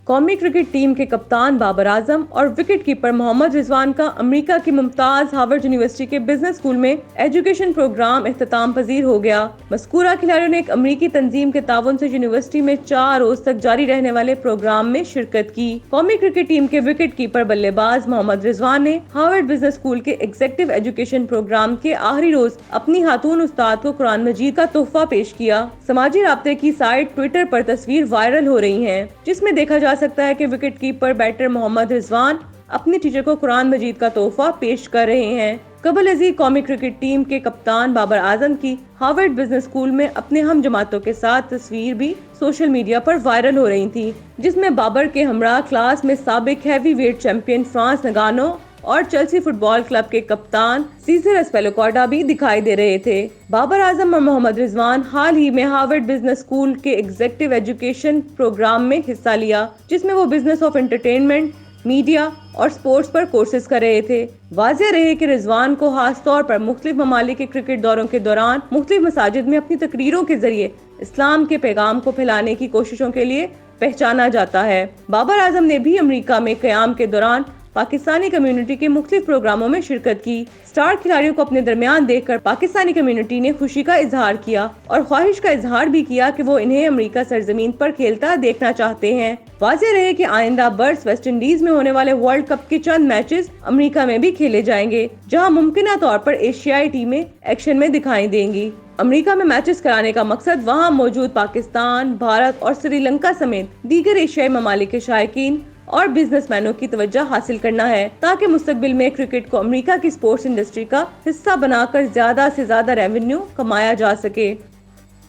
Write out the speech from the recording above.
قومی cricket team کے کپتان بابر اعظم اور وکٹ کیپر محمد رضوان کا امریکہ کی ممتاز ہارورڈ یونیورسٹی کے بزنس اسکول میں ایجوکیشن پروگرام اختتام پذیر ہو گیا۔ مذکورہ کھلاڑیوں نے ایک امریکی تنظیم کے تعاون سے یونیورسٹی میں 4 روز تک جاری رہنے والے پروگرام میں شرکت کی۔ قومی کرکٹ ٹیم کے وکٹ کیپر بلے باز محمد رضوان نے ہارورڈ بزنس اسکول کے ایگزیکٹو ایجوکیشن پروگرام کے آخری روز اپنی خاتون استاد کو قرآن مجید کا تحفہ پیش کیا۔ سماجی رابطے کی سائٹ ٹویٹر پر تصویر وائرل ہو رہی ہیں جس میں دیکھا جا سکتا ہے کہ وکٹ کیپر بیٹر محمد رضوان اپنی ٹیچر کو قرآن مجید کا تحفہ پیش کر رہے ہیں۔ قبل ازیں قومی کرکٹ ٹیم کے کپتان بابر اعظم کی ہارورڈ بزنس اسکول میں اپنے ہم جماعتوں کے ساتھ تصویر بھی سوشل میڈیا پر وائرل ہو رہی تھی، جس میں بابر کے ہمراہ کلاس میں سابق ہیوی ویٹ چیمپئن فرانس نگانو اور چیلسی فٹ بال کلب کے کپتان سیزر اسپیلیکواٹا بھی دکھائی دے رہے تھے۔ بابر اعظم اور محمد رضوان حال ہی میں ہارورڈ بزنس اسکول کے ایگزیکٹو ایجوکیشن پروگرام میں حصہ لیا، جس میں وہ بزنس آف انٹرٹینمنٹ، میڈیا اور سپورٹس پر کورسز کر رہے تھے۔ واضح رہے کہ رضوان کو خاص طور پر مختلف ممالک کے کرکٹ دوروں کے دوران مختلف مساجد میں اپنی تقریروں کے ذریعے اسلام کے پیغام کو پھیلانے کی کوششوں کے لیے پہچانا جاتا ہے۔ بابر اعظم نے بھی امریکہ میں قیام کے دوران پاکستانی کمیونٹی کے مختلف پروگراموں میں شرکت کی۔ سٹار کھلاڑیوں کو اپنے درمیان دیکھ کر پاکستانی کمیونٹی نے خوشی کا اظہار کیا اور خواہش کا اظہار بھی کیا کہ وہ انہیں امریکہ سرزمین پر کھیلتا دیکھنا چاہتے ہیں۔ واضح رہے کہ آئندہ برس ویسٹ انڈیز میں ہونے والے ورلڈ کپ کے چند میچز امریکہ میں بھی کھیلے جائیں گے، جہاں ممکنہ طور پر ایشیائی ٹیمیں ایکشن میں دکھائی دیں گی۔ امریکہ میں میچز کرانے کا مقصد وہاں موجود پاکستان، بھارت اور سری لنکا سمیت دیگر ایشیائی ممالک کے شائقین اور بزنس مینوں کی توجہ حاصل کرنا ہے، تاکہ مستقبل میں کرکٹ کو امریکہ کی سپورٹس انڈسٹری کا حصہ بنا کر زیادہ سے زیادہ ریونیو کمایا جا سکے۔